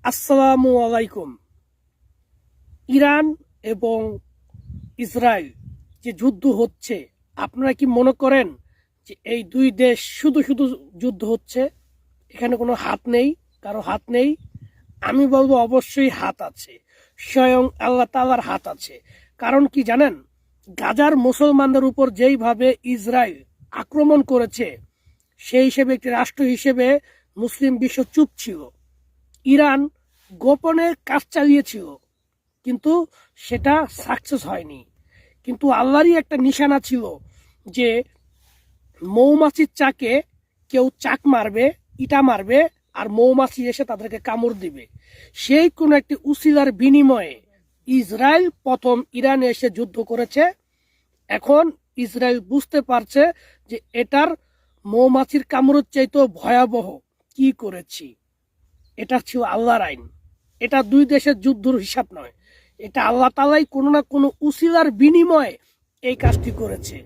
আসসালামু আলাইকুম। ইরান এবং ইসরায়েল যে যুদ্ধ হচ্ছে, আপনারা কি মনে করেন যে এই দুই দেশ শুধু শুধু যুদ্ধ হচ্ছে, এখানে কোনো হাত নেই, কারো হাত নেই? আমি বলবো অবশ্যই হাত আছে, স্বয়ং আল্লাহ তাআলার হাত আছে। কারণ কি জানেন, গাজার মুসলমানদের উপর যেইভাবে ইসরায়েল আক্রমণ করেছে, সেই হিসেবে একটি রাষ্ট্র হিসেবে মুসলিম বিশ্ব চুপ ছিল। ইরান গোপনে কাজ চালিয়েছিল, কিন্তু সেটা সাকসেস হয়নি। কিন্তু আল্লাহরই একটা নিশানা ছিল যে মৌমাছির চাকে কেউ চাক মারবে, ইটা মারবে, আর মৌমাছি এসে তাদেরকে কামড় দিবে। সেই কোন একটি উসিলার বিনিময়ে ইসরায়েল প্রথম ইরানে এসে যুদ্ধ করেছে। এখন ইসরায়েল বুঝতে পারছে যে এটার মৌমাছির কামড়ের চাইতেও ভয়াবহ কি করেছি। এটা ছিল আল্লাহর আইন, এটা দুই দেশের যুদ্ধর হিসাব নয়, এটা আল্লাহ তাআলাই কোনো না কোনো উসিলার বিনিময়ে এই কাজটি করেছে।